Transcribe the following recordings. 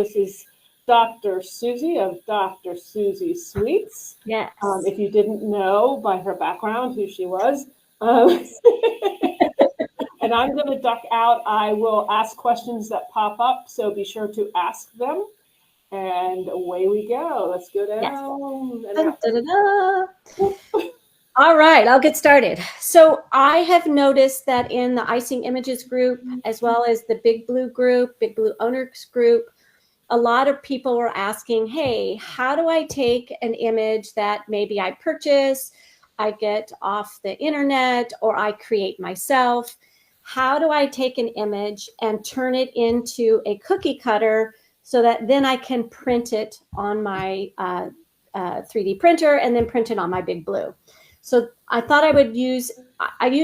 This is Dr. Susie of Dr. Susie Sweets. Yes. If you didn't know by her background who she was. And I'm going to duck out. I will ask questions that pop up, so be sure to ask them. And away we go. Let's go down. Yes. Dun, dun, dun, dun. All right, I'll get started. So I have noticed that in the Icing Images group, as well as the Big Blue group, Big Blue Owners group, a lot of people were asking, hey, how do I take an image that maybe I purchase, I get off the internet, or I create myself? How do I take an image and turn it into a cookie cutter so that then I can print it on my 3D printer and then print it on my Big Blue? So I thought I use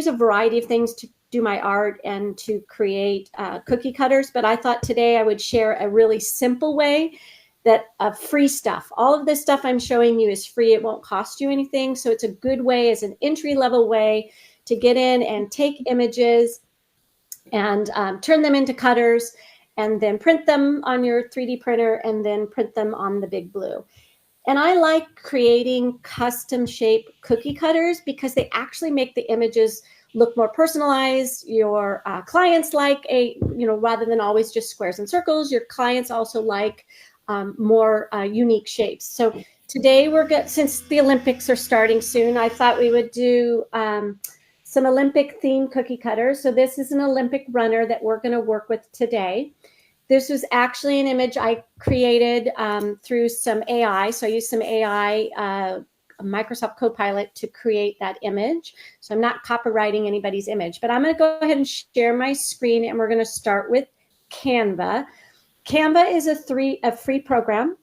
a variety of things to do my art and to create cookie cutters, but I thought today I would share a really simple way that free stuff. All of this stuff I'm showing you is free. It won't cost you anything. So it's a good way, as an entry-level way, to get in and take images and turn them into cutters and then print them on your 3D printer and then print them on the Big Blue. And I like creating custom shape cookie cutters because they actually make the images look more personalized. Your clients like rather than always just squares and circles, your clients also like more unique shapes. So today since the Olympics are starting soon, I thought we would do some Olympic themed cookie cutters. So this is an Olympic runner that we're going to work with today. This was actually an image I created through some AI. So I used some AI, Microsoft Copilot, to create that image. So I'm not copywriting anybody's image, but I'm going to go ahead and share my screen, and we're going to start with Canva. Canva is a free program.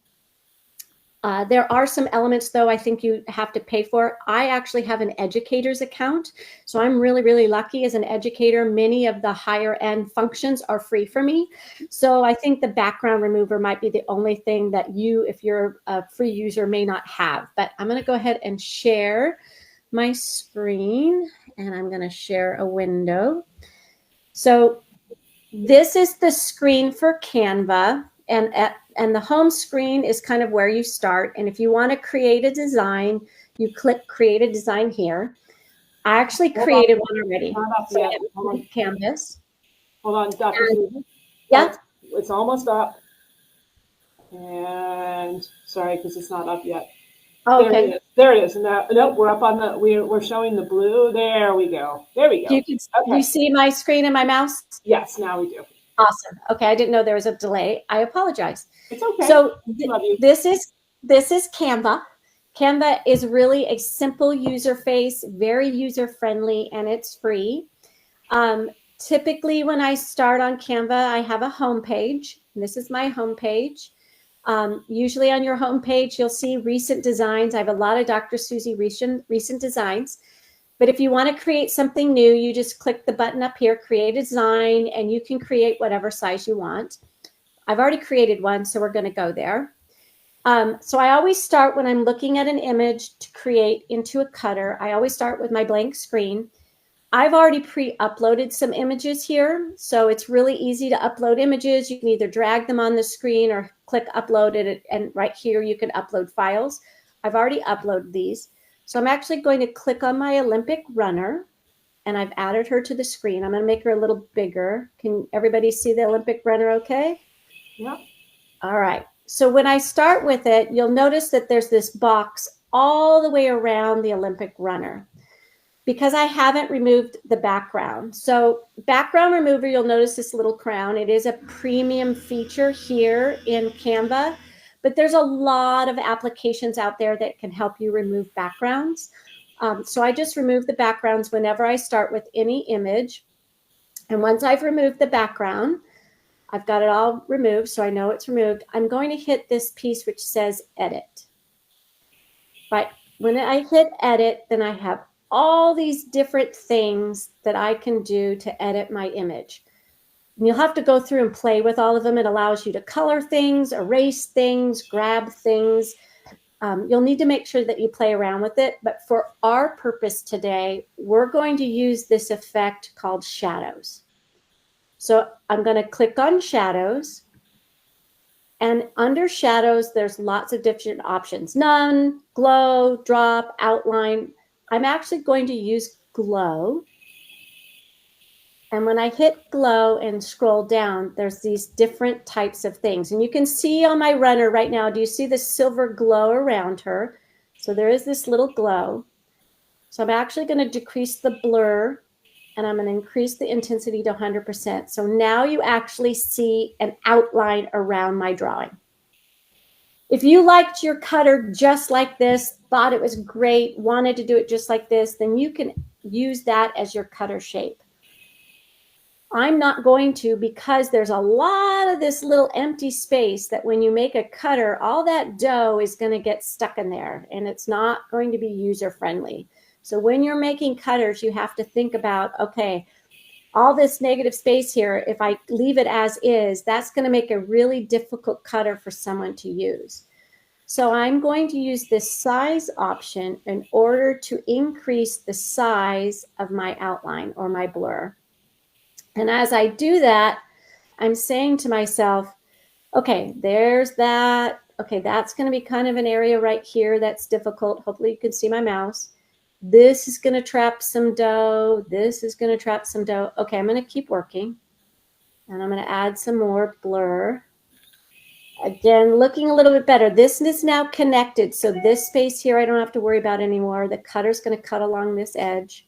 There are some elements, though, I think you have to pay for. I actually have an educator's account, so I'm really, really lucky as an educator. Many of the higher end functions are free for me. So I think the background remover might be the only thing that you, if you're a free user, may not have. But I'm going to go ahead and share my screen, and I'm going to share a window. So this is the screen for Canva, and the home screen is kind of where you start. And if you want to create a design, you click Create a Design here. I actually created one already. So Canvas. Hold on, Dr. Susie. Yeah. It's almost up. And sorry, because it's not up yet. Oh, okay. There it is. Now, nope, we're up on the. We're showing the blue. There we go. There we go. You see my screen and my mouse? Yes, now we do. Awesome. Okay, I didn't know there was a delay. I apologize. It's okay. So Love you. this is Canva. Canva is really a simple user face, very user friendly, and it's free. Typically, when I start on Canva, I have a home page. This is my home page. Usually on your home page, you'll see recent designs. I have a lot of Dr. Susie recent designs. But if you want to create something new, you just click the button up here, Create a Design, and you can create whatever size you want. I've already created one, so we're going to go there. So I always start when I'm looking at an image to create into a cutter. I always start with my blank screen. I've already pre-uploaded some images here, so it's really easy to upload images. You can either drag them on the screen or click Upload it, and right here you can upload files. I've already uploaded these. So I'm actually going to click on my Olympic runner, and I've added her to the screen. I'm going to make her a little bigger. Can everybody see the Olympic runner okay? Yeah. All right. So when I start with it, you'll notice that there's this box all the way around the Olympic runner because I haven't removed the background. So background remover, you'll notice this little crown. It is a premium feature here in Canva. But there's a lot of applications out there that can help you remove backgrounds. So I just remove the backgrounds whenever I start with any image. And once I've removed the background, I've got it all removed, so I know it's removed. I'm going to hit this piece which says Edit. Right. When I hit Edit, then I have all these different things that I can do to edit my image. And you'll have to go through and play with all of them. It allows you to color things, erase things, grab things. You'll need to make sure that you play around with it. But for our purpose today, we're going to use this effect called shadows. So I'm going to click on shadows. And under shadows, there's lots of different options. None, glow, drop, outline. I'm actually going to use glow. And when I hit glow and scroll down, there's these different types of things. And you can see on my runner right now, do you see the silver glow around her? So there is this little glow. So I'm actually going to decrease the blur and I'm going to increase the intensity to 100%. So now you actually see an outline around my drawing. If you liked your cutter just like this, thought it was great, wanted to do it just like this, then you can use that as your cutter shape. I'm not going to, because there's a lot of this little empty space that when you make a cutter, all that dough is going to get stuck in there and it's not going to be user friendly. So when you're making cutters, you have to think about, okay, all this negative space here, if I leave it as is, that's going to make a really difficult cutter for someone to use. So I'm going to use this size option in order to increase the size of my outline or my blur. And as I do that, I'm saying to myself, okay, there's that. Okay, that's going to be kind of an area right here that's difficult. Hopefully you can see my mouse. This is going to trap some dough. This is going to trap some dough. Okay, I'm going to keep working. And I'm going to add some more blur. Again, looking a little bit better. This is now connected. So this space here, I don't have to worry about anymore. The cutter's going to cut along this edge.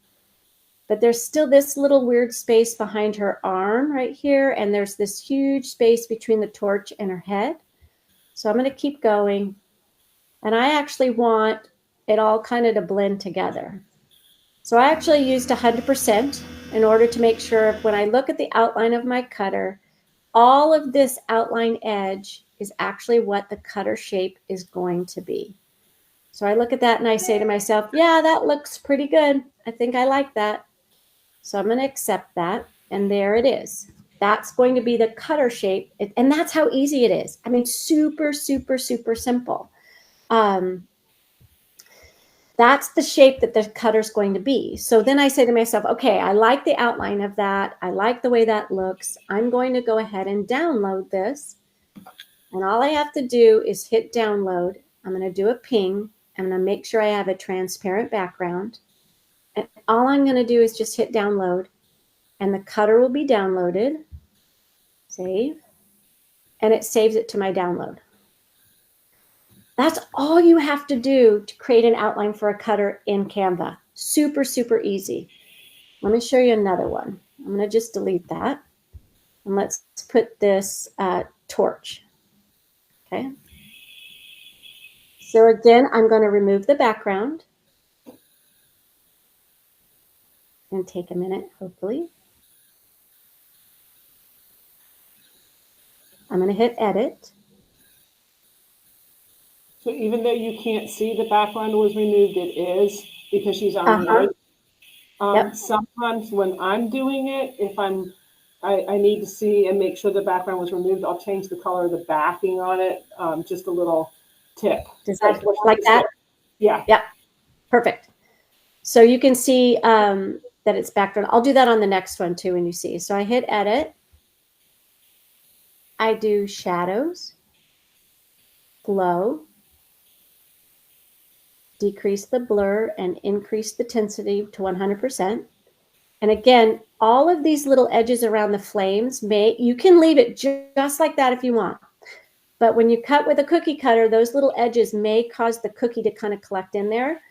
But there's still this little weird space behind her arm right here. And there's this huge space between the torch and her head. So I'm going to keep going. And I actually want it all kind of to blend together. So I actually used 100% in order to make sure when I look at the outline of my cutter, all of this outline edge is actually what the cutter shape is going to be. So I look at that and I say to myself, yeah, that looks pretty good. I think I like that. So I'm going to accept that. And there it is. That's going to be the cutter shape. And that's how easy it is. I mean, super, super, super simple. That's the shape that the cutter's going to be. So then I say to myself, okay, I like the outline of that. I like the way that looks. I'm going to go ahead and download this. And all I have to do is hit download. I'm going to do a ping. I'm going to make sure I have a transparent background. And all I'm going to do is just hit download. And the cutter will be downloaded. Save. And it saves it to my download. That's all you have to do to create an outline for a cutter in Canva. Super, super easy. Let me show you another one. I'm going to just delete that. And let's put this torch. Okay. So again, I'm going to remove the background. And take a minute, hopefully. I'm going to hit edit. So even though you can't see the background was removed, it is because she's on wood. Yep. Sometimes when I'm doing it, if I need to see and make sure the background was removed, I'll change the color of the backing on it. Just a little tip. Does that look like that? Yeah. Yep. Perfect. So you can see that it's background. I'll do that on the next one too when you see. So I hit edit. I do shadows, glow, decrease the blur and increase the intensity to 100%. And again, all of these little edges around the flames, you can leave it just like that if you want. But when you cut with a cookie cutter, those little edges may cause the cookie to kind of collect in there,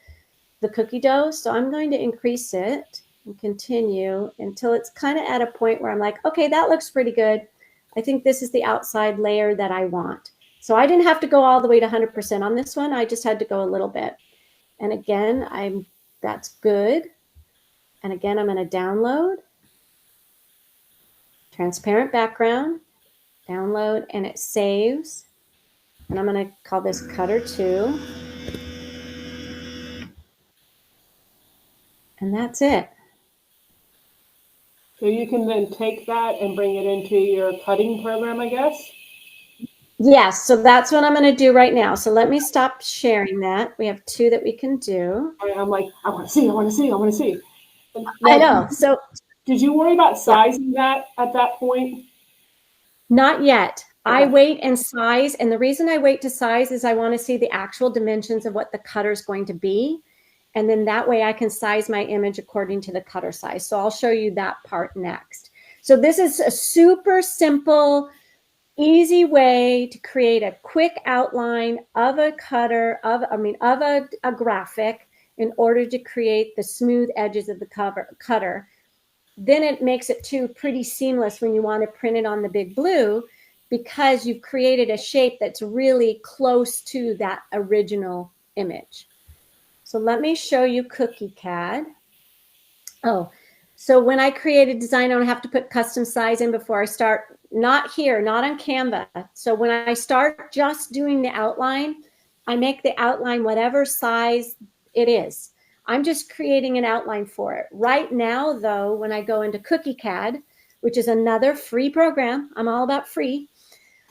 the cookie dough. So I'm going to increase it and continue until it's kind of at a point where I'm like, okay, that looks pretty good. I think this is the outside layer that I want. So I didn't have to go all the way to 100% on this one. I just had to go a little bit. And again, that's good. And again, I'm going to download, transparent background, download, and it saves. And I'm going to call this Cutter 2. And that's it. So you can then take that and bring it into your cutting program, I guess? Yes, so that's what I'm going to do right now. So let me stop sharing that. We have 2 that we can do. I'm like, I want to see, I want to see, I want to see. Now, I know. So did you worry about sizing that at that point? Not yet. I wait and size, and the reason I wait to size is I want to see the actual dimensions of what the cutter is going to be. And then that way I can size my image according to the cutter size. So I'll show you that part next. So this is a super simple, easy way to create a quick outline of a cutter, of a graphic in order to create the smooth edges of the cutter. Then it makes it too pretty seamless when you want to print it on the big blue, because you've created a shape that's really close to that original image. So let me show you Cookie CAD. Oh, so when I create a design, I don't have to put custom size in before I start. Not here, not on Canva. So when I start just doing the outline, I make the outline whatever size it is. I'm just creating an outline for it. Right now, though, when I go into Cookie CAD, which is another free program, I'm all about free.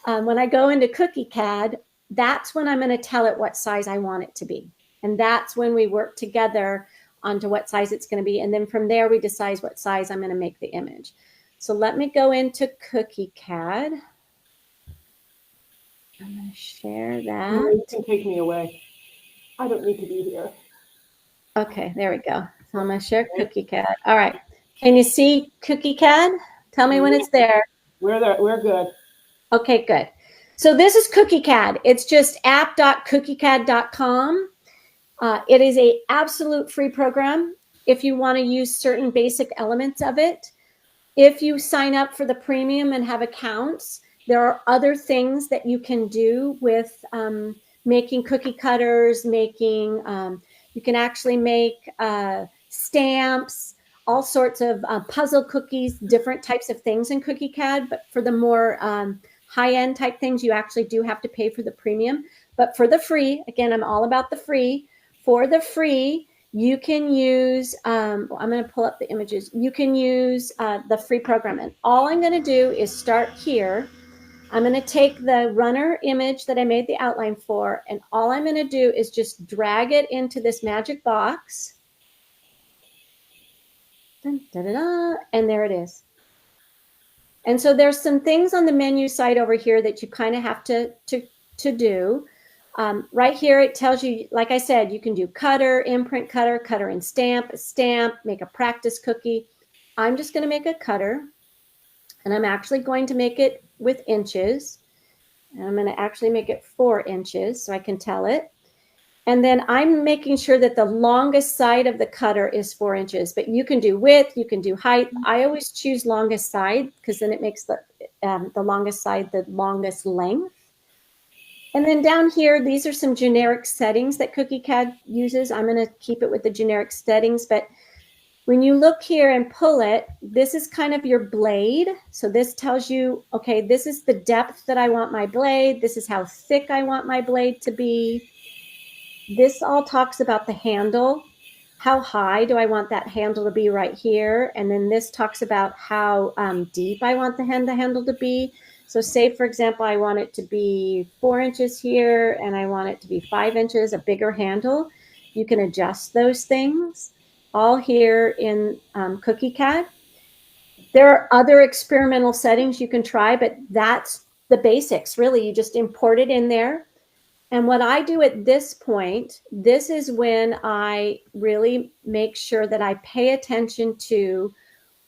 When I go into Cookie CAD, that's when I'm going to tell it what size I want it to be. And that's when we work together onto what size it's going to be. And then from there, we decide what size I'm going to make the image. So let me go into Cookie CAD. I'm going to share that. You can take me away. I don't need to be here. Okay, there we go. So I'm going to share Cookie CAD. All right. Can you see Cookie CAD? Tell me when it's there. We're there. We're good. Okay, good. So this is Cookie CAD. It's just app.cookiecad.com. It is an absolute free program if you want to use certain basic elements of it. If you sign up for the premium and have accounts, there are other things that you can do with making cookie cutters, you can actually make stamps, all sorts of puzzle cookies, different types of things in Cookie CAD. But for the more high-end type things, you actually do have to pay for the premium. But for the free, again, I'm all about the free. For the free, you can use, I'm going to pull up the images. You can use the free program. And all I'm going to do is start here. I'm going to take the runner image that I made the outline for, and all I'm going to do is just drag it into this magic box. Dun, da, da, da, and there it is. And so there's some things on the menu side over here that you kind of have to do. Right here, it tells you, like I said, you can do cutter, imprint cutter, cutter and stamp, make a practice cookie. I'm just going to make a cutter, and I'm actually going to make it with inches. And I'm going to actually make it 4 inches so I can tell it. And then I'm making sure that the longest side of the cutter is 4 inches, but you can do width, you can do height. I always choose longest side because then it makes the longest side the longest length. And then down here, these are some generic settings that Cookie CAD uses. I'm going to keep it with the generic settings, but when you look here and pull it, this is kind of your blade. So this tells you, okay, this is the depth that I want my blade. This is how thick I want my blade to be. This all talks about the handle. How high do I want that handle to be right here? And then this talks about how deep I want the handle to be. So say, for example, I want it to be 4 inches here, and I want it to be 5 inches, a bigger handle. You can adjust those things all here in Cookie CAD. There are other experimental settings you can try, but that's the basics, really. You just import it in there. And what I do at this point, this is when I really make sure that I pay attention to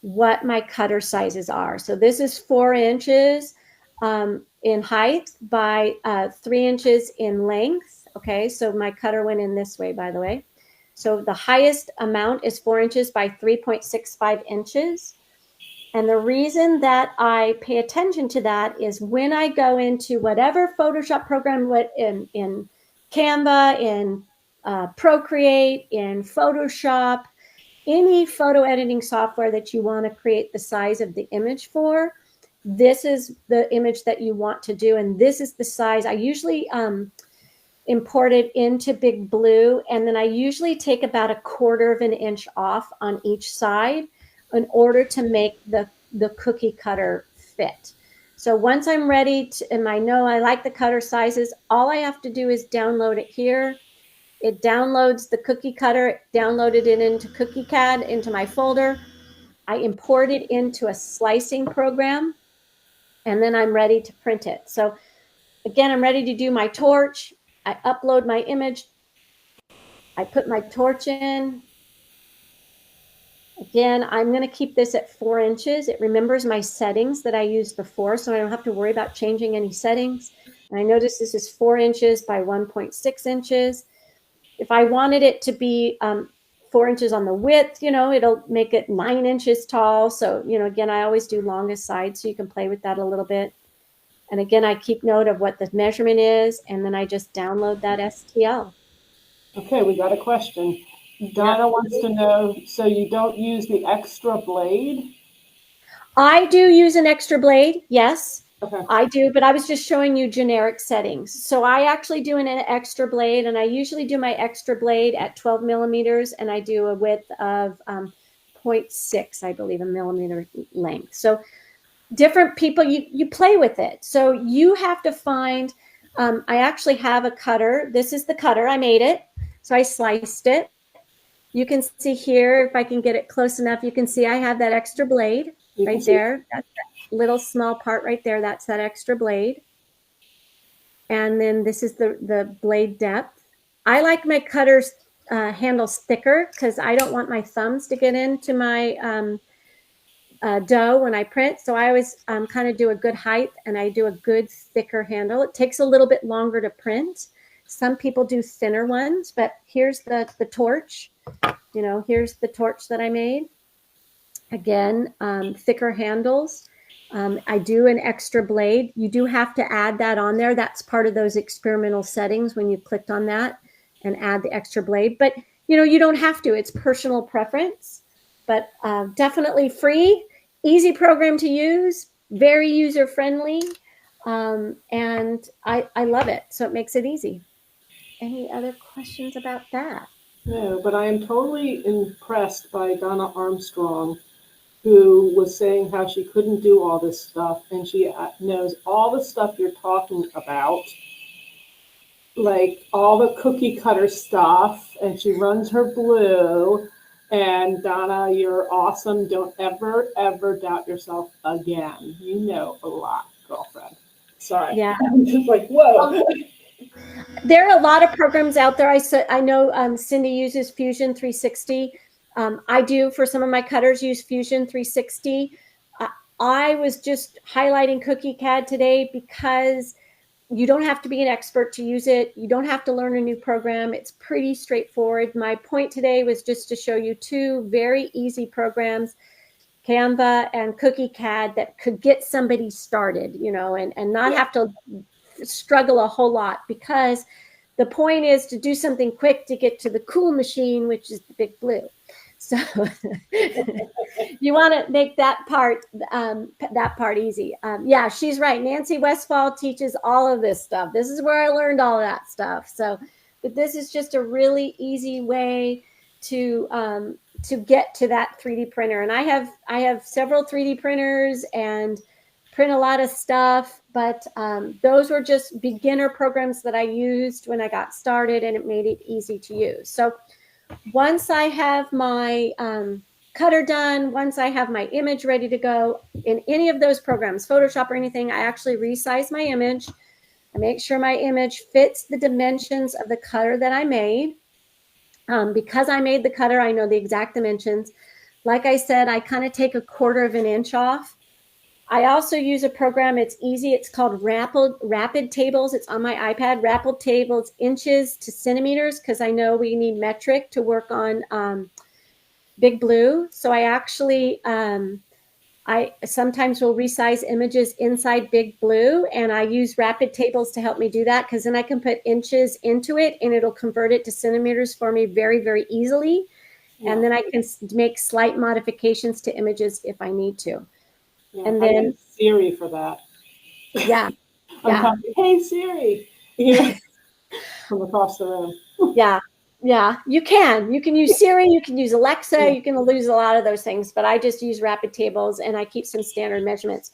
what my cutter sizes are. So this is 4 inches in height by 3 inches in length. Okay, so my cutter went in this way, by the way. So the highest amount is 4 inches by 3.65 inches. And the reason that I pay attention to that is when I go into whatever Photoshop program, in Canva, in Procreate, in Photoshop, any photo editing software that you want to create the size of the image for, this is the image that you want to do. And this is the size. I usually import it into Big Blue, and then I usually take about 1/4 of an inch off on each side in order to make the cookie cutter fit. So once I'm ready to, and I know I like the cutter sizes, all I have to do is download it here. It downloads the cookie cutter, downloaded it into Cookie CAD, into my folder. I import it into a slicing program. and then I'm ready to print it. So again, I'm ready to do my torch. I upload my image. I put my torch in. Again, I'm going to keep this at 4 inches. It remembers my settings that I used before, so I don't have to worry about changing any settings. And I notice this is 4 inches by 1.6 inches. If I wanted it to be 4 inches on the width, it'll make it 9 inches tall. So, again, I always do longest side, so you can play with that a little bit. And again, I keep note of what the measurement is, and then I just download that STL. Okay, we got a question. Donna wants to know, so you don't use the extra blade? I do use an extra blade, yes. Okay. I do, but I was just showing you generic settings. So I actually do an extra blade, and I usually do my extra blade at 12 millimeters, and I do a width of 0.6, I believe, a millimeter length. So different people, you play with it. So you have to find, I actually have a cutter. This is the cutter. I made it. So I sliced it. You can see here, if I can get it close enough, you can see I have that extra blade right there. That's that little small part right there. That's that extra blade. And then this is the blade depth. I like my cutter's handles thicker because I don't want my thumbs to get into my dough when I print. So I always kind of do a good height, and I do a good thicker handle. It takes a little bit longer to print. Some people do thinner ones, but here's the torch. Here's the torch that I made. Again, thicker handles. I do an extra blade. You do have to add that on there. That's part of those experimental settings when you clicked on that and add the extra blade. But, you don't have to. It's personal preference, but definitely free, easy program to use, very user-friendly, and I love it. So it makes it easy. Any other questions about that? No, but I am totally impressed by Donna Armstrong, who was saying how she couldn't do all this stuff, and she knows all the stuff you're talking about, like all the cookie cutter stuff, and she runs her blue. And Donna, you're awesome. Don't ever, ever doubt yourself again. You know a lot, girlfriend. Sorry. Yeah. I'm just like, whoa. There are a lot of programs out there. I know Cindy uses Fusion 360. I do, for some of my cutters, use Fusion 360. I was just highlighting Cookie CAD today because you don't have to be an expert to use it. You don't have to learn a new program. It's pretty straightforward. My point today was just to show you 2 very easy programs, Canva and Cookie CAD, that could get somebody started, and not have to struggle a whole lot, because the point is to do something quick to get to the cool machine, which is the big blue. So you want to make that part easy. Yeah, she's right. Nancy Westfall teaches all of this stuff. This is where I learned all that stuff. So, but this is just a really easy way to get to that 3D printer. And I have several 3D printers and print a lot of stuff, but those were just beginner programs that I used when I got started, and it made it easy to use. So once I have my cutter done, once I have my image ready to go in any of those programs, Photoshop or anything, I actually resize my image. I make sure my image fits the dimensions of the cutter that I made. Because I made the cutter, I know the exact dimensions. Like I said, I kind of take 1/4 of an inch off. I also use a program. It's easy. It's called Rapid Tables. It's on my iPad. Rapid Tables, inches to centimeters, because I know we need metric to work on Big Blue. So I actually, I sometimes will resize images inside Big Blue, and I use Rapid Tables to help me do that, because then I can put inches into it and it'll convert it to centimeters for me very, very easily. Yeah. And then I can make slight modifications to images if I need to. Yeah, and then I use Siri for that. Yeah. I'm talking, hey Siri, from across the room. Yeah. You can use Siri, you can use Alexa, you can use a lot of those things, but I just use Rapid Tables, and I keep some standard measurements.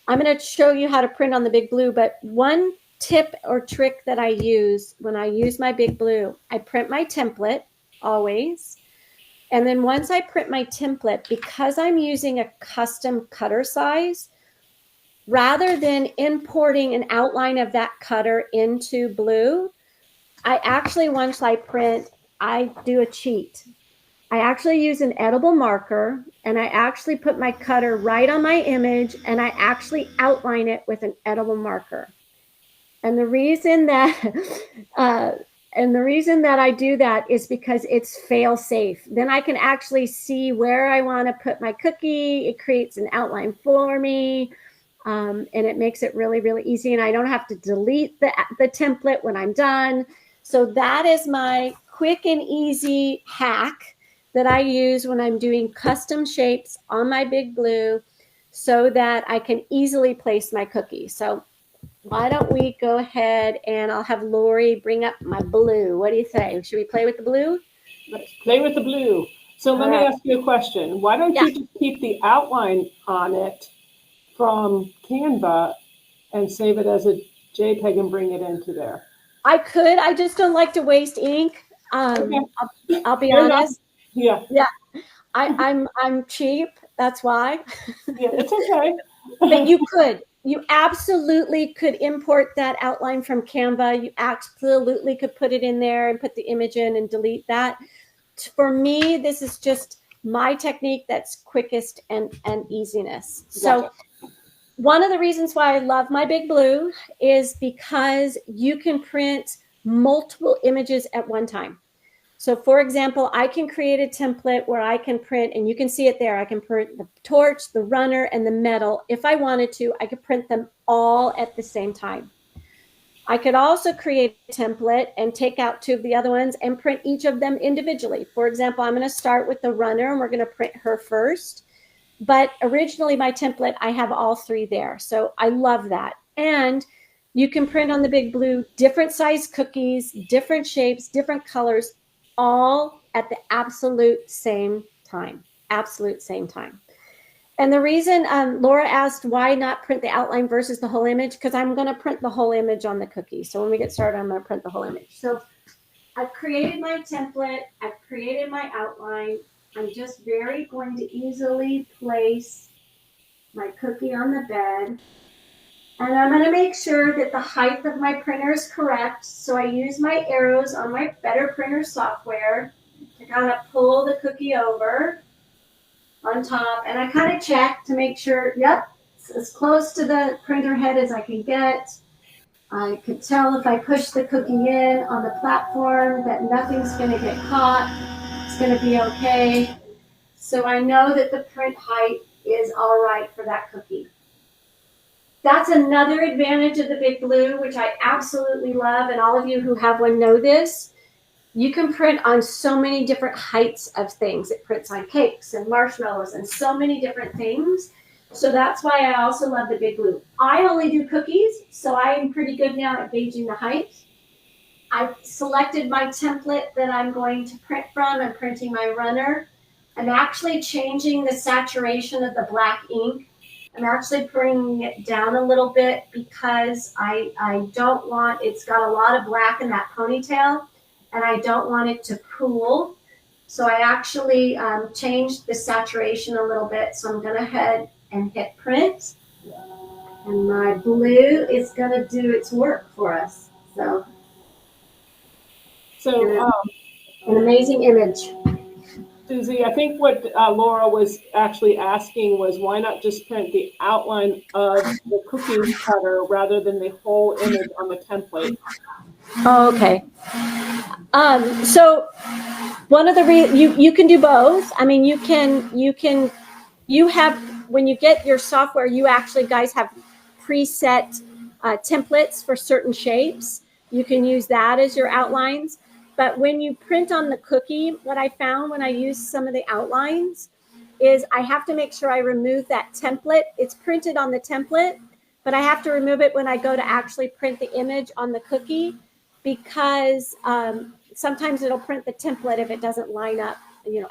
I'm going to show you how to print on the Big Blue, but one tip or trick that I use when I use my Big Blue, I print my template always. And then once I print my template, because I'm using a custom cutter size, rather than importing an outline of that cutter into blue, I actually, once I print, I do a cheat. I actually use an edible marker, and I actually put my cutter right on my image, and I actually outline it with an edible marker. And the reason that I do that is because it's fail safe. Then I can actually see where I want to put my cookie. It creates an outline for me. And it makes it really, really easy. And I don't have to delete the template when I'm done. So that is my quick and easy hack that I use when I'm doing custom shapes on my Big Blue so that I can easily place my cookie. So why don't we go ahead and I'll have Lori bring up my blue. What do you think? Should we play with the blue? Let's play with the blue. So let me ask you a question. Why don't you just keep the outline on it from Canva and save it as a JPEG and bring it into there? I could. I just don't like to waste ink. Okay. I'll be honest. Yeah. Yeah. I'm cheap. That's why. Yeah, it's okay. But you could. You absolutely could import that outline from Canva. You absolutely could put it in there and put the image in and delete that. For me, this is just my technique that's quickest and easiness. So one of the reasons why I love my Big Blue is because you can print multiple images at one time. So for example, I can create a template where I can print, and you can see it there. I can print the torch, the runner, and the metal. If I wanted to, I could print them all at the same time. I could also create a template and take out two of the other ones and print each of them individually. For example, I'm going to start with the runner, and we're going to print her first. But originally, my template, I have all three there. So I love that. And you can print on the Big Blue different size cookies, different shapes, different colors, all at the absolute same time. Absolute same time. And the reason Laura asked why not print the outline versus the whole image, because I'm going to print the whole image on the cookie. So when we get started, I'm going to print the whole image. So I've created my template. I've created my outline. I'm just very going to easily place my cookie on the bed. And I'm going to make sure that the height of my printer is correct. So I use my arrows on my Better Printer software to kind of pull the cookie over on top. And I kind of check to make sure, yep, it's as close to the printer head as I can get. I could tell if I push the cookie in on the platform that nothing's going to get caught. It's going to be okay. So I know that the print height is all right for that cookie. That's another advantage of the Big Blue, which I absolutely love, and all of you who have one know this. You can print on so many different heights of things. It prints on cakes and marshmallows and so many different things. So that's why I also love the Big Blue. I only do cookies, so I am pretty good now at gauging the height. I've selected my template that I'm going to print from. I'm printing my runner. I'm actually changing the saturation of the black ink. I'm actually bringing it down a little bit because I don't want, it's got a lot of black in that ponytail, and I don't want it to pool. So I actually changed the saturation a little bit. So I'm going to head and hit print. And my blue is going to do its work for us. So an amazing image. Susie, I think what Laura was actually asking was why not just print the outline of the cookie cutter rather than the whole image on the template? Oh, okay. So one of the you can do both. I mean, you have, when you get your software, you actually guys have preset templates for certain shapes. You can use that as your outlines. But when you print on the cookie, what I found when I use some of the outlines is I have to make sure I remove that template. It's printed on the template, but I have to remove it when I go to actually print the image on the cookie, because sometimes it'll print the template if it doesn't line up,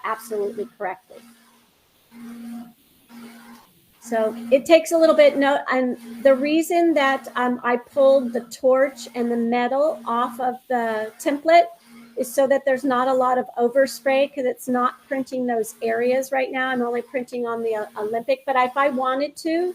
absolutely correctly. So it takes a little bit. And the reason that I pulled the torch and the metal off of the template is so that there's not a lot of overspray, because it's not printing those areas right now. I'm only printing on the Olympic, but if I wanted to,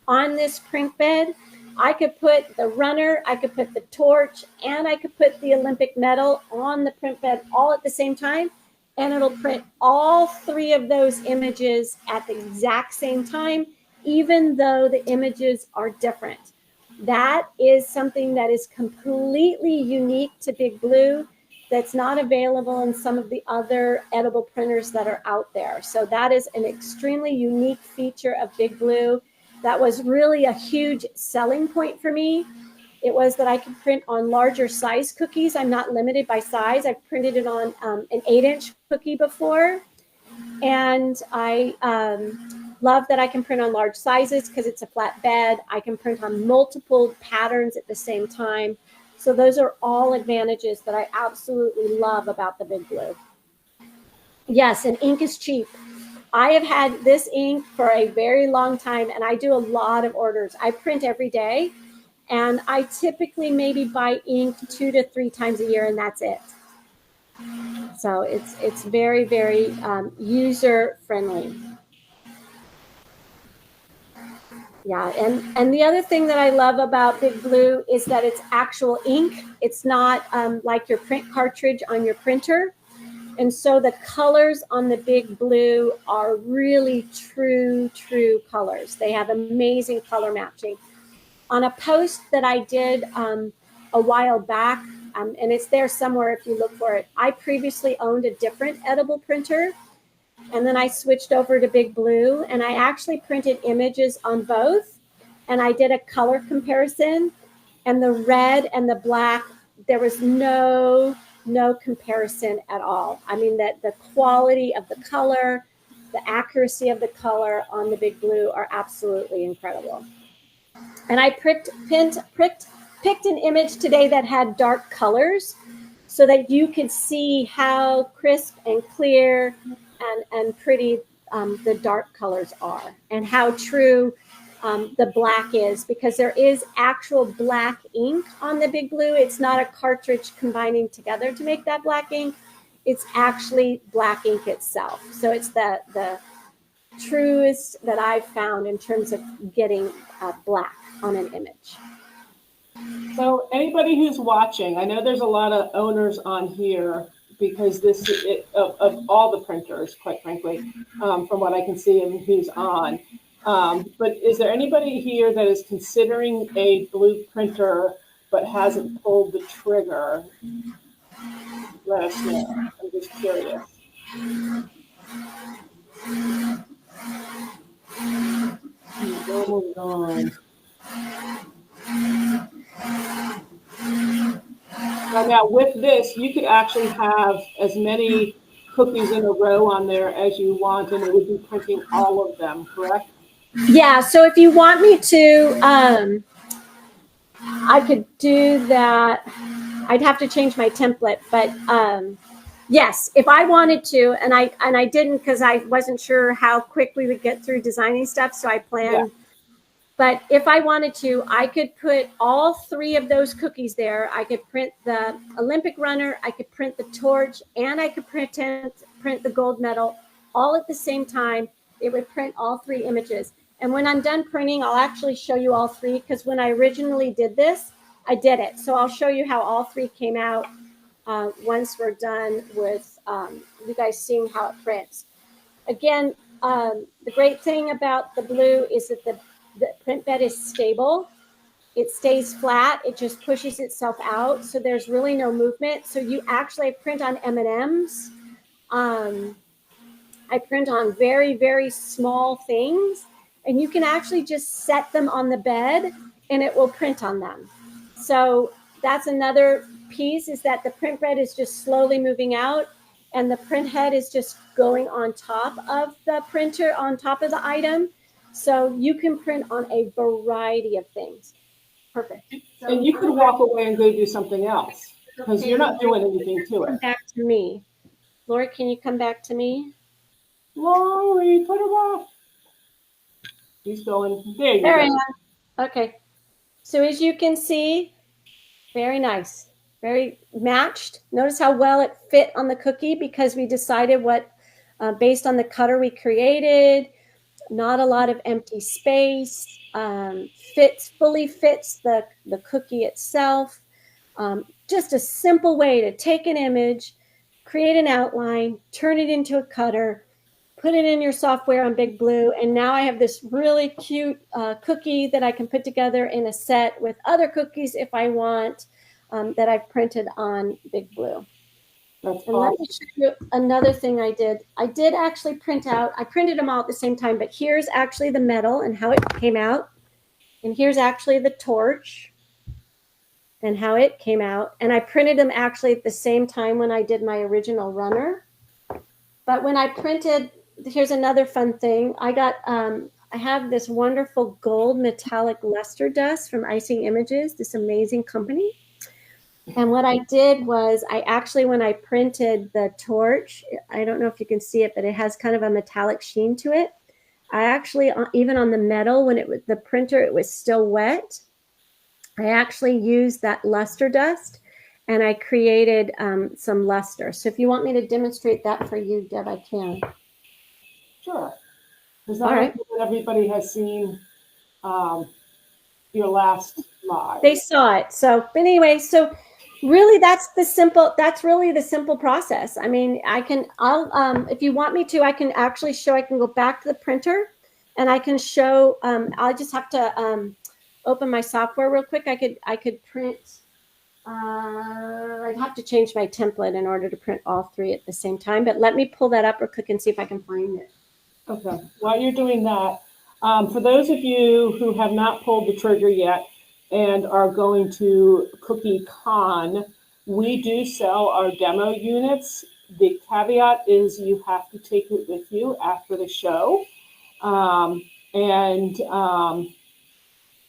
on this print bed, I could put the runner, I could put the torch, and I could put the Olympic medal on the print bed all at the same time, and it'll print all three of those images at the exact same time, even though the images are different. That is something that is completely unique to Big Blue that's not available in some of the other edible printers that are out there. So that is an extremely unique feature of Big Blue. That was really a huge selling point for me. It was that I could print on larger size cookies. I'm not limited by size. I've printed it on an 8-inch cookie before. And I love that I can print on large sizes because it's a flat bed. I can print on multiple patterns at the same time. So those are all advantages that I absolutely love about the Big Blue. Yes, and ink is cheap. I have had this ink for a very long time, and I do a lot of orders. I print every day, and I typically maybe buy ink 2 to 3 times a year, and that's it. So it's very, very user friendly. Yeah, and the other thing that I love about Big Blue is that it's actual ink. It's not like your print cartridge on your printer. And so the colors on the Big Blue are really true colors. They have amazing color matching. On a post that I did a while back, and it's there somewhere if you look for it, I previously owned a different edible printer. And then I switched over to Big Blue, and I actually printed images on both. And I did a color comparison, and the red and the black, there was no comparison at all. I mean, that the quality of the color, the accuracy of the color on the Big Blue are absolutely incredible. And I picked an image today that had dark colors so that you could see how crisp and clear and pretty the dark colors are, and how true the black is, because there is actual black ink on the Big Blue. It's not a cartridge combining together to make that black ink. It's actually black ink itself. So it's the truest that I've found in terms of getting black on an image. So anybody who's watching, I know there's a lot of owners on here because of all the printers, quite frankly, from what I can see and who's on. But is there anybody here that is considering a blue printer but hasn't pulled the trigger? Let us know. I'm just curious. Moving on. Now, with this, you could actually have as many cookies in a row on there as you want, and it would be printing all of them, correct? Yeah, so if you want me to, I could do that. I'd have to change my template, but yes, if I wanted to, and I didn't because I wasn't sure how quick we would get through designing stuff, so I planned. Yeah. But if I wanted to, I could put all 3 of those cookies there. I could print the Olympic runner, I could print the torch, and I could print the gold medal all at the same time. It would print all 3 images. And when I'm done printing, I'll actually show you all 3, because when I originally did this, I did it. So I'll show you how all 3 came out once we're done with you guys seeing how it prints. Again, the great thing about the blue is that the print bed is stable. It stays flat. It just pushes itself out. So there's really no movement. So you actually print on M&Ms. I print on very, very small things. And you can actually just set them on the bed and it will print on them. So that's another piece, is that the print bed is just slowly moving out and the print head is just going on top of the printer, on top of the item. So you can print on a variety of things. Perfect. And you can walk away and go do something else because you're not doing anything to it. Come back to me. Laura, can you come back to me? Lori, put him off. He's going. There you go. There I am. Okay. So as you can see, very nice. Very matched. Notice how well it fit on the cookie because we decided what, based on the cutter we created, not a lot of empty space, fully fits the cookie itself. Just a simple way to take an image, create an outline, turn it into a cutter, put it in your software on Big Blue, and now I have this really cute cookie that I can put together in a set with other cookies if I want, that I've printed on Big Blue. That's and awesome. Let me show you another thing I did. I did actually print out, I printed them all at the same time, but here's actually the metal and how it came out. And here's actually the torch and how it came out. And I printed them actually at the same time when I did my original runner. But when I printed, here's another fun thing. I have this wonderful gold metallic luster dust from Icing Images, this amazing company. And what I did was when I printed the torch, I don't know if you can see it, but it has kind of a metallic sheen to it. I actually, even on the metal, when the printer, it was still wet, I actually used that luster dust and I created some luster. So if you want me to demonstrate that for you, Deb, I can. Sure. Because not everybody has seen your last live. They saw it. So, but anyway, so really that's really the simple process. I mean, I'll if you want me to, I can actually show, I can go back to the printer and I can show, I'll just have to open my software real quick. I could print, I'd have to change my template in order to print all three at the same time, but let me pull that up real quick and see if I can find it. Okay, while you're doing that, for those of you who have not pulled the trigger yet and are going to Cookie Con, we do sell our demo units. The caveat is you have to take it with you after the show.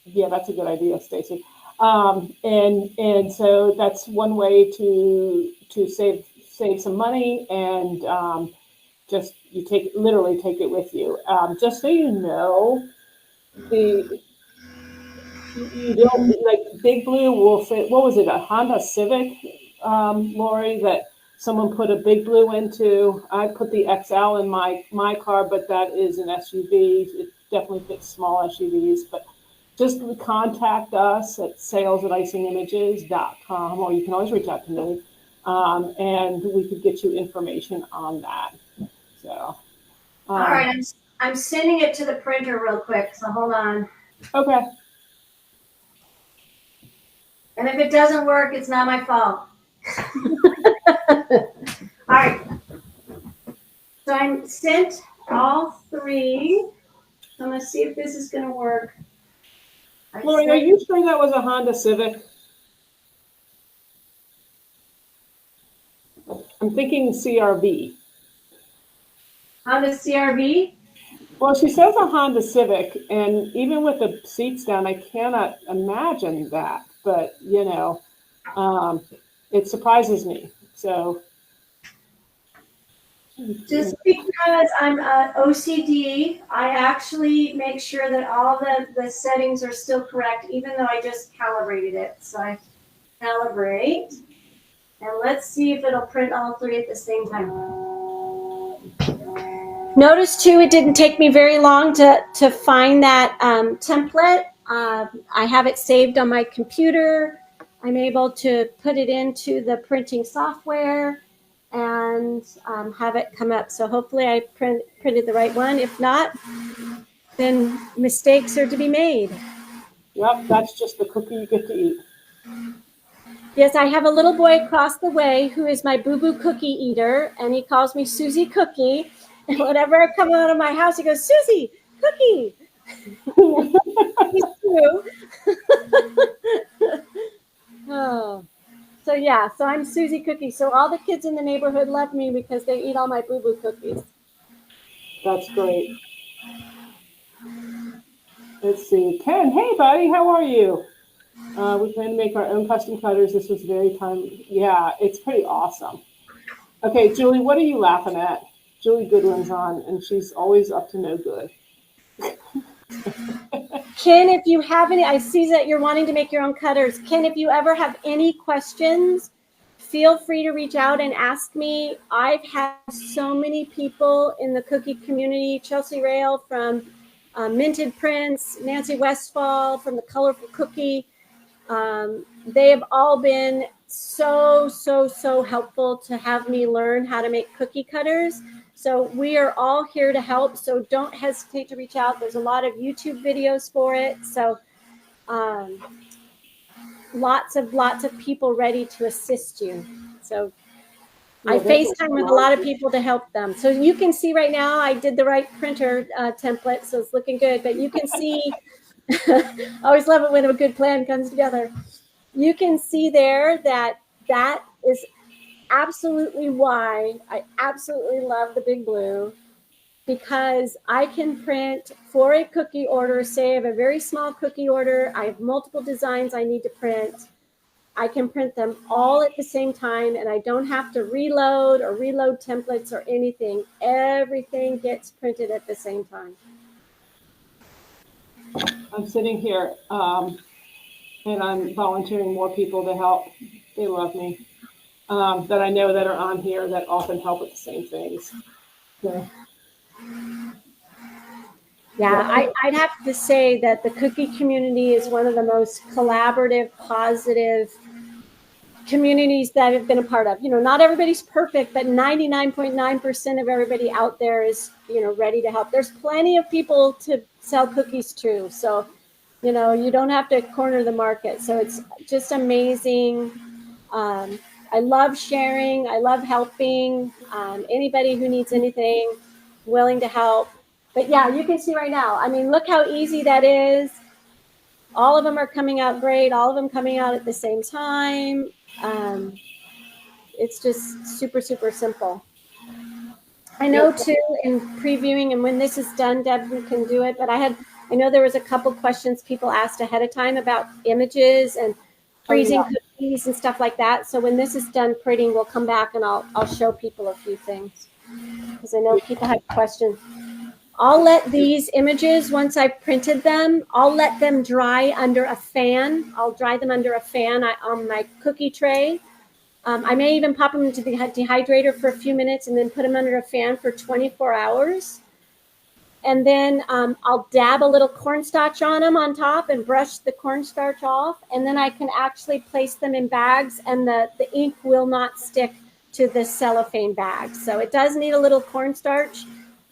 Yeah, that's a good idea, Stacy. And so that's one way to save some money and just literally take it with you. Just so you know, you don't, like, Big Blue will fit. What was it? A Honda Civic, Lori, that someone put a Big Blue into. I put the XL in my car, but that is an SUV. It definitely fits small SUVs, but just contact us at sales@icingimages.com, or you can always reach out to me, and we could get you information on that. So, all right, I'm sending it to the printer real quick, so hold on. Okay. And if it doesn't work, it's not my fault. All right. So I'm sent all three. I'm going to see if this is going to work. Lori, are you sure that was a Honda Civic? I'm thinking CRV. Honda CRV? Well, she says a Honda Civic, and even with the seats down, I cannot imagine that. But, you know, it surprises me. So, just because I'm OCD, I actually make sure that all the settings are still correct, even though I just calibrated it. So I calibrate, and let's see if it'll print all three at the same time. Notice too, it didn't take me very long to find that template. I have it saved on my computer. I'm able to put it into the printing software and have it come up. So hopefully I printed the right one. If not, then mistakes are to be made. Yep, that's just the cookie you get to eat. Yes, I have a little boy across the way who is my boo-boo cookie eater, and he calls me Susie Cookie. And whenever I come out of my house, he goes, Susie, Cookie. He's two. Oh. So yeah, so I'm Susie Cookie. So all the kids in the neighborhood love me because they eat all my boo-boo cookies. That's great. Let's see. Ken, hey buddy, how are you? We plan to make our own custom cutters. This was very timely. Yeah, it's pretty awesome. Okay, Julie, what are you laughing at? Julie Goodwin's on, and she's always up to no good. Ken, if you have any, I see that you're wanting to make your own cutters. Ken, if you ever have any questions, feel free to reach out and ask me. I've had so many people in the cookie community, Chelsea Rail from Minted Prints, Nancy Westfall from the Colorful Cookie. They have all been so helpful to have me learn how to make cookie cutters. So we are all here to help. So don't hesitate to reach out. There's a lot of YouTube videos for it. So lots of people ready to assist you. So I FaceTime with a lot of people to help them. So you can see right now, I did the right printer template, so it's looking good. But you can see, I always love it when a good plan comes together. You can see there that is absolutely why I absolutely love the Big Blue, because I can print for a cookie order. Say I have a very small cookie order, I have multiple designs I need to print. I can print them all at the same time, and I don't have to reload templates or anything. Everything gets printed at the same time. I'm sitting here and I'm volunteering more people to help. They love me. That I know that are on here that often help with the same things. So. Yeah, I'd have to say that the cookie community is one of the most collaborative, positive communities that I've been a part of. You know, not everybody's perfect, but 99.9% of everybody out there is, you know, ready to help. There's plenty of people to sell cookies to. So, you know, you don't have to corner the market. So it's just amazing. I love sharing. I love helping. Anybody who needs anything, willing to help. But yeah, you can see right now. I mean, look how easy that is. All of them are coming out great. All of them coming out at the same time. It's just super simple. I know too, in previewing, and when this is done, Deb, we can do it. But I know there was a couple questions people asked ahead of time about images and freezing cookies and stuff like that. So when this is done printing, we'll come back and I'll show people a few things, because I know people have questions. I'll let these images, once I've printed them, I'll let them dry under a fan. I'll dry them under a fan on my cookie tray. I may even pop them into the dehydrator for a few minutes and then put them under a fan for 24 hours. And then I'll dab a little cornstarch on them on top and brush the cornstarch off. And then I can actually place them in bags, and the ink will not stick to the cellophane bag. So it does need a little cornstarch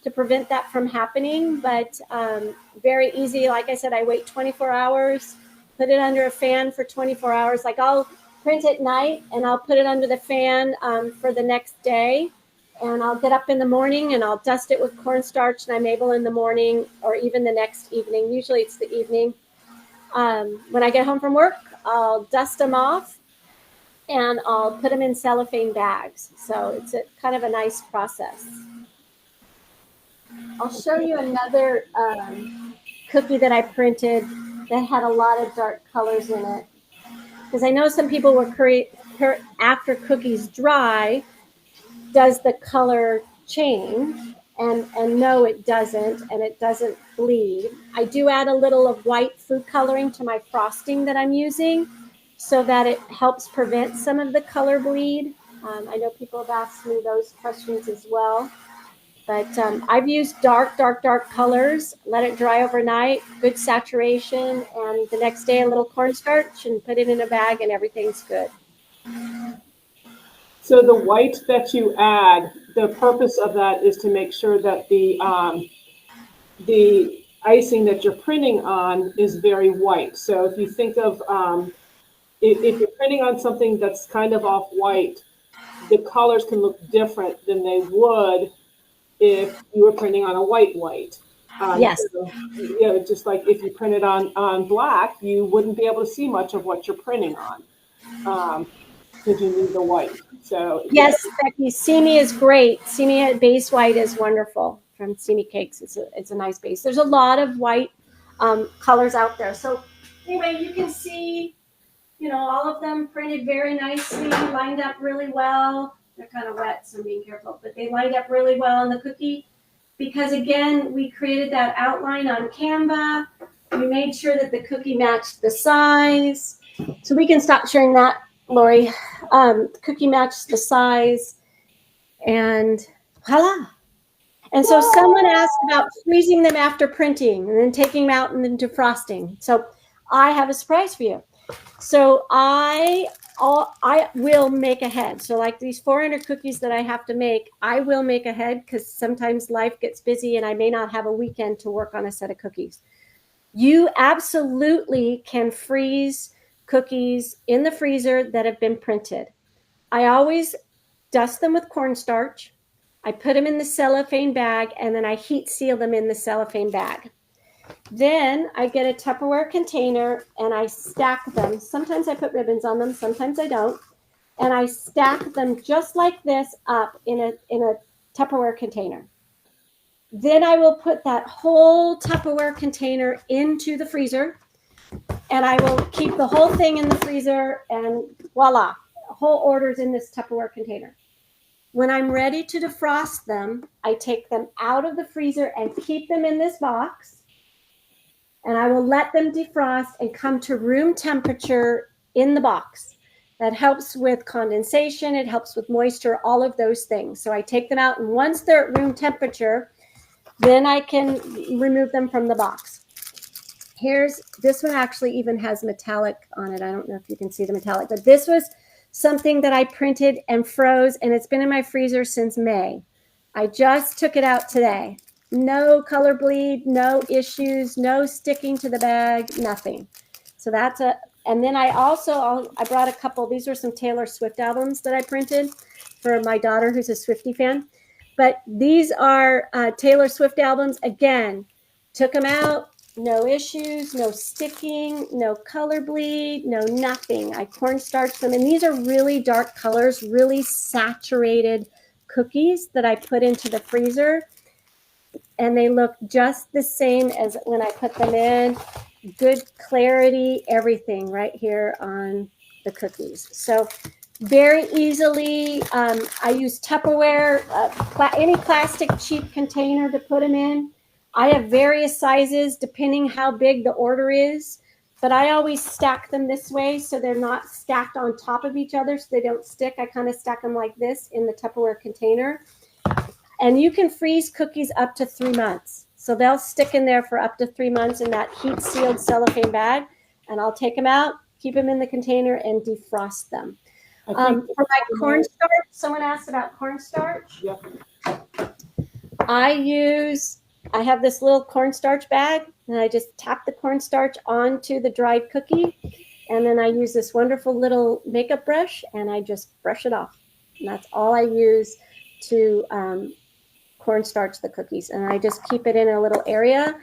to prevent that from happening, but very easy. Like I said, I wait 24 hours, put it under a fan for 24 hours. Like I'll print at night and I'll put it under the fan for the next day. And I'll get up in the morning and I'll dust it with cornstarch, and I'm able in the morning or even the next evening. Usually it's the evening. When I get home from work, I'll dust them off and I'll put them in cellophane bags. So it's kind of a nice process. I'll show you another cookie that I printed that had a lot of dark colors in it, because I know some people were after cookies dry, does the color change? And no, it doesn't, and it doesn't bleed. I do add a little of white food coloring to my frosting that I'm using, so that it helps prevent some of the color bleed. I know people have asked me those questions as well. But I've used dark colors, let it dry overnight, good saturation, and the next day a little cornstarch and put it in a bag and everything's good. So the white that you add, the purpose of that is to make sure that the icing that you're printing on is very white. So if you think of, if you're printing on something that's kind of off-white, the colors can look different than they would if you were printing on a white. Yes. So, you know, just like if you printed on black, you wouldn't be able to see much of what you're printing on, because you need the white. So yes, Becky, Simi is great. Simi base white is wonderful from Simi Cakes. It's a nice base. There's a lot of white colors out there. So anyway, you can see, you know, all of them printed very nicely, lined up really well. They're kind of wet, so I'm being careful, but they lined up really well on the cookie, because again, we created that outline on Canva. We made sure that the cookie matched the size. So we can stop sharing that, Lori. cookie matched the size, and voila. And so someone asked about freezing them after printing and then taking them out and then defrosting. So I have a surprise for you. So I will make ahead. So like these 400 cookies that I have to make, I will make ahead because sometimes life gets busy and I may not have a weekend to work on a set of cookies. You absolutely can freeze cookies in the freezer that have been printed. I always dust them with cornstarch. I put them in the cellophane bag and then I heat seal them in the cellophane bag. Then I get a Tupperware container and I stack them. Sometimes I put ribbons on them, sometimes I don't. And I stack them just like this up in a Tupperware container. Then I will put that whole Tupperware container into the freezer and I will keep the whole thing in the freezer and voila, whole order's in this Tupperware container. When I'm ready to defrost them, I take them out of the freezer and keep them in this box. And I will let them defrost and come to room temperature in the box. That helps with condensation. It helps with moisture, all of those things. So I take them out, and once they're at room temperature, then I can remove them from the box. This one actually even has metallic on it. I don't know if you can see the metallic, but this was something that I printed and froze, and it's been in my freezer since May. I just took it out today. No color bleed, no issues, no sticking to the bag, nothing. So that's and then I brought a couple, these were some Taylor Swift albums that I printed for my daughter who's a Swiftie fan. But these are Taylor Swift albums. Again, took them out, no issues, no sticking, no color bleed, no nothing. I cornstarched them. And these are really dark colors, really saturated cookies that I put into the freezer. And they look just the same as when I put them in. Good clarity, everything right here on the cookies. So very easily, I use Tupperware, any plastic cheap container to put them in. I have various sizes depending how big the order is, but I always stack them this way so they're not stacked on top of each other so they don't stick. I kind of stack them like this in the Tupperware container. And you can freeze cookies up to 3 months. So they'll stick in there for up to 3 months in that heat sealed cellophane bag. And I'll take them out, keep them in the container, and defrost them. For my cornstarch, someone asked about cornstarch. Yep. I have this little cornstarch bag, and I just tap the cornstarch onto the dried cookie. And then I use this wonderful little makeup brush, and I just brush it off. And that's all I use to cornstarch the cookies. And I just keep it in a little area.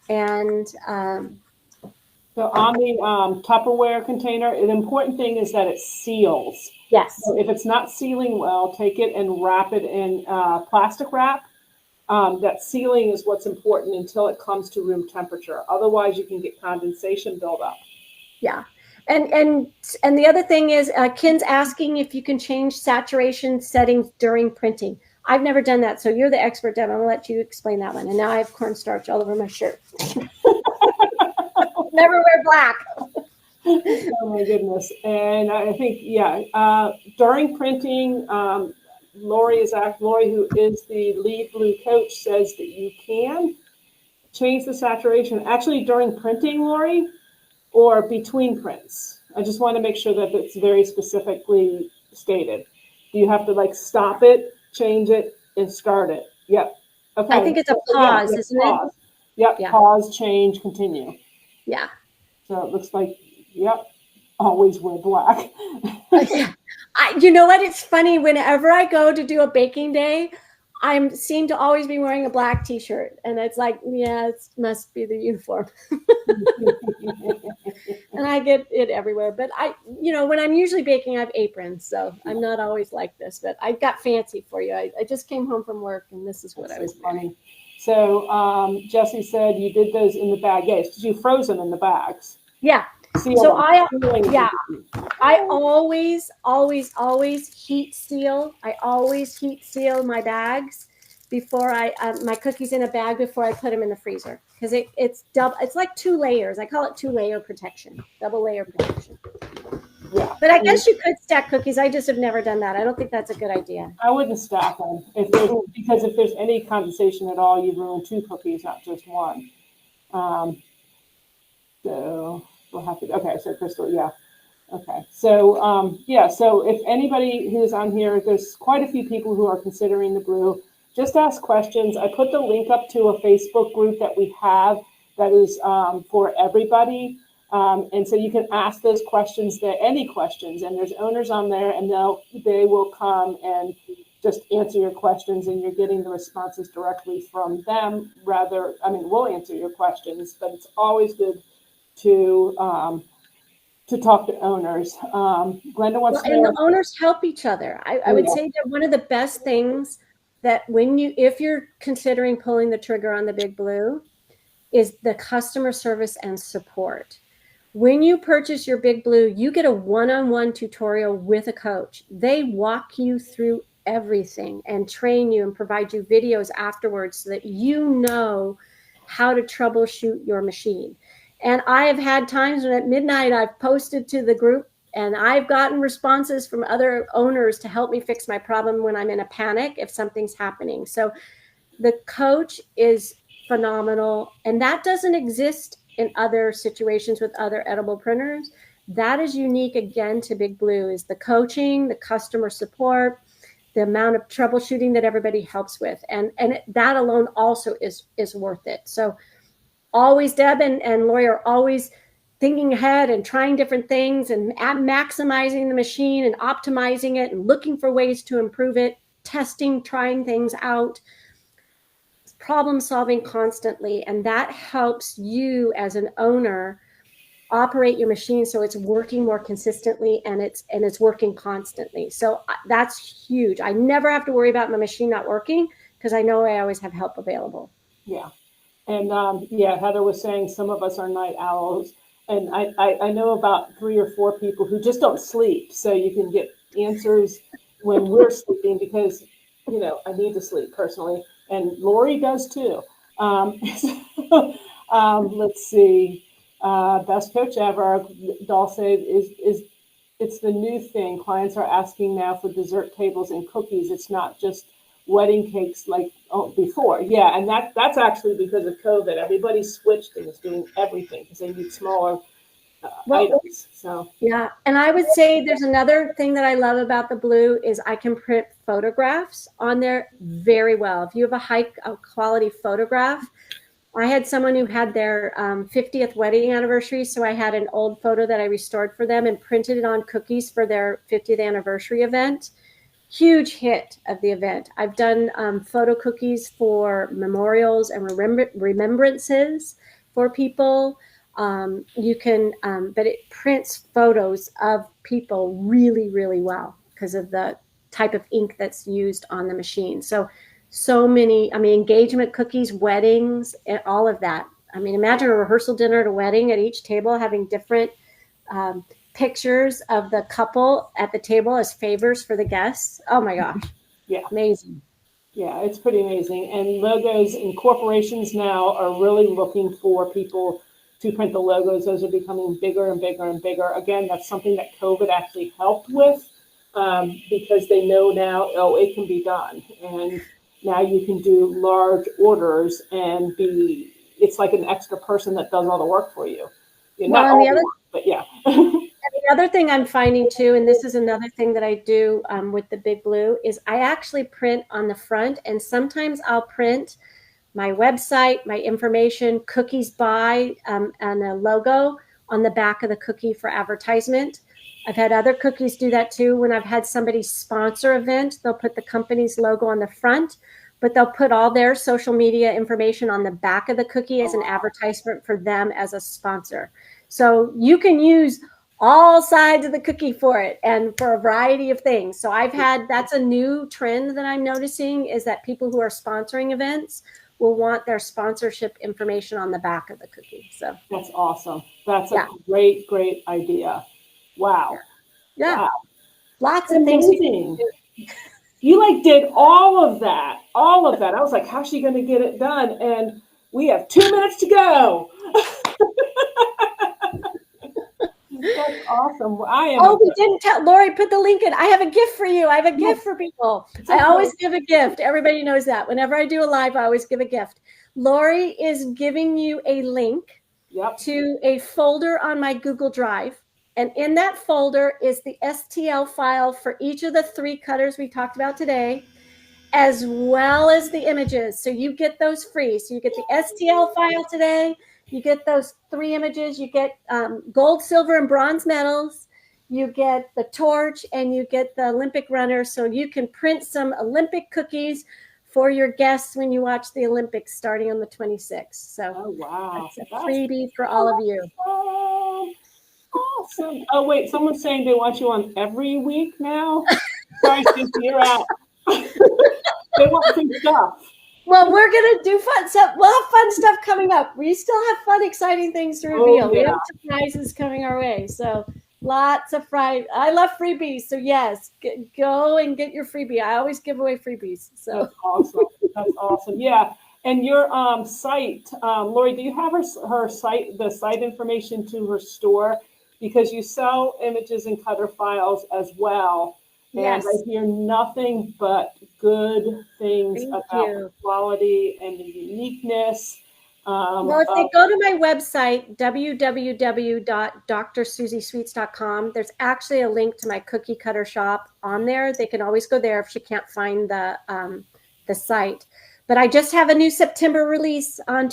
And so on the Tupperware container, the important thing is that it seals. Yes. So if it's not sealing well, take it and wrap it in plastic wrap. That sealing is what's important until it comes to room temperature. Otherwise, you can get condensation buildup. Yeah. And the other thing is, Ken's asking if you can change saturation settings during printing. I've never done that, so you're the expert, Deb. I'm going to let you explain that one. And now I have cornstarch all over my shirt. Never wear black. Oh, my goodness. And I think, during printing, Lori, who is the lead blue coach, says that you can change the saturation actually during printing, Lori, or between prints. I just want to make sure that it's very specifically stated. Do you have to stop it, change it, and start it? Yep. Okay. I think it's a pause, isn't it? Yep. Yeah. Pause, change, continue. Yeah. So it looks like, always wear black. You know what? It's funny. Whenever I go to do a baking day, I seem to always be wearing a black T-shirt, and it's like, it must be the uniform. And I get it everywhere. But when I'm usually baking, I have aprons, so I'm not always like this. But I got fancy for you. I just came home from work, and this is what I was funny. So Jessie said you did those in the bag. Yes, you froze them in the bags. Yeah. So I always heat seal. I always heat seal my bags before my cookies in a bag before I put them in the freezer, because it's double. It's like 2 layers. I call it 2-layer protection, double layer protection. Yeah. But I guess you could stack cookies. I just have never done that. I don't think that's a good idea. I wouldn't stack them because if there's any condensation at all, you ruin 2 cookies, not just one. So we'll have to. Okay, so Crystal, yeah. Okay, so yeah, so if anybody who's on here, there's quite a few people who are considering the blue. Just ask questions. I put the link up to a Facebook group that we have that is for everybody. And so you can ask those questions there, any questions, and there's owners on there, and they will come and just answer your questions, and you're getting the responses directly from them. We'll answer your questions, but it's always good to talk to owners. Glenda wants to know. And the owners help each other. I would say that one of the best things that if you're considering pulling the trigger on the Big Blue, is the customer service and support. When you purchase your Big Blue, you get a one-on-one tutorial with a coach. They walk you through everything and train you and provide you videos afterwards so that you know how to troubleshoot your machine. And I have had times when at midnight I've posted to the group and I've gotten responses from other owners to help me fix my problem when I'm in a panic if something's happening. So the coach is phenomenal, and that doesn't exist in other situations with other edible printers. That is unique again to Big Blue, is the coaching, the customer support, the amount of troubleshooting that everybody helps with, and that alone also is worth it. So always, Deb and Lori are always thinking ahead and trying different things and maximizing the machine and optimizing it and looking for ways to improve it, testing, trying things out, problem solving constantly. And that helps you as an owner operate your machine so it's working more consistently and it's working constantly. So that's huge. I never have to worry about my machine not working because I know I always have help available. Yeah. And Heather was saying some of us are night owls, and I know about 3 or 4 people who just don't sleep. So you can get answers when we're sleeping because, I need to sleep personally, and Lori does too. Let's see. Best coach ever. Dulce is it's the new thing. Clients are asking now for dessert tables and cookies. It's not just wedding cakes like before. Yeah, and that's actually because of COVID. Everybody switched and is doing everything because they need smaller items. So yeah, and I would say there's another thing that I love about the Blue is I can print photographs on there very well. If you have a high quality photograph, I had someone who had their 50th wedding anniversary, so I had an old photo that I restored for them and printed it on cookies for their 50th anniversary event. Huge hit of the event. I've done photo cookies for memorials and remembrances for people. You can, but it prints photos of people really, really well because of the type of ink that's used on the machine. So many, engagement cookies, weddings, and all of that. Imagine a rehearsal dinner at a wedding at each table having different pictures of the couple at the table as favors for the guests. Oh my gosh. Yeah. Amazing. Yeah, it's pretty amazing. And logos and corporations now are really looking for people to print the logos. Those are becoming bigger and bigger and bigger. Again, that's something that COVID actually helped with because they know now, it can be done. And now you can do large orders and it's like an extra person that does all the work for you. But yeah. The other thing I'm finding too, and this is another thing that I do with the Big Blue, is I actually print on the front, and sometimes I'll print my website, my information, cookies by, and a logo on the back of the cookie for advertisement. I've had other cookies do that too. When I've had somebody sponsor event, they'll put the company's logo on the front, but they'll put all their social media information on the back of the cookie as an advertisement for them as a sponsor. So you can use all sides of the cookie for it and for a variety of things. So that's a new trend that I'm noticing, is that people who are sponsoring events will want their sponsorship information on the back of the cookie. So that's awesome. That's a great, great idea. Wow. Yeah. Wow. Lots of things. You did all of that. I was like, how's she going to get it done? And we have 2 minutes to go. That's awesome. Well, I am. Oh, we didn't tell Lori, put the link in. I have a gift for you. I have a gift for people. I always give a gift. Everybody knows that. Whenever I do a live, I always give a gift. Lori is giving you a link to a folder on my Google Drive. And in that folder is the STL file for each of the 3 cutters we talked about today, as well as the images. So you get those free. So you get the STL file today. You get those 3 images. You get gold, silver, and bronze medals. You get the torch, and you get the Olympic runner. So you can print some Olympic cookies for your guests when you watch the Olympics starting on the 26th. So wow, that's a freebie for all of you. Awesome. Oh, wait, someone's saying they want you on every week now? Sorry, Susie, you're out. They want some stuff. Well, we're going to do fun stuff. We'll have fun stuff coming up. We still have fun, exciting things to reveal. We have surprises coming our way. So lots of I love freebies. So yes, go and get your freebie. I always give away freebies. So that's awesome. That's awesome. Yeah. And your site, Lori, do you have her site, the site information to her store? Because you sell images and cutter files as well. Yes. And I hear nothing but good things about the quality and the uniqueness. Well, if they go to my website, www.drsusiesweets.com, there's actually a link to my cookie cutter shop on there. They can always go there if she can't find the site. But I just have a new September release on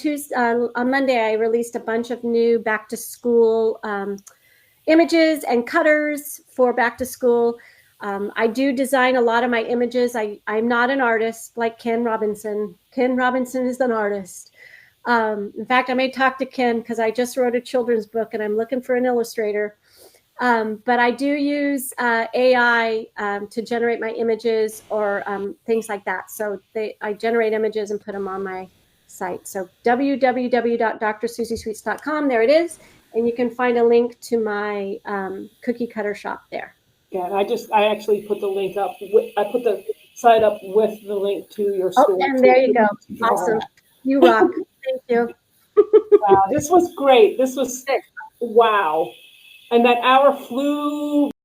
Monday. I released a bunch of new back to school images and cutters for back to school. I do design a lot of my images. I'm not an artist like Ken Robinson. Ken Robinson is an artist. In fact, I may talk to Ken because I just wrote a children's book and I'm looking for an illustrator. But I do use AI to generate my images or things like that. So I generate images and put them on my site. So www.drsusiesweets.com, there it is. And you can find a link to my cookie cutter shop there. Yeah, and I actually put the link up. I put the site up with the link to your store. Oh, and there you go. Awesome. You rock. Thank you. Wow, this was great. This was wow. And that hour flew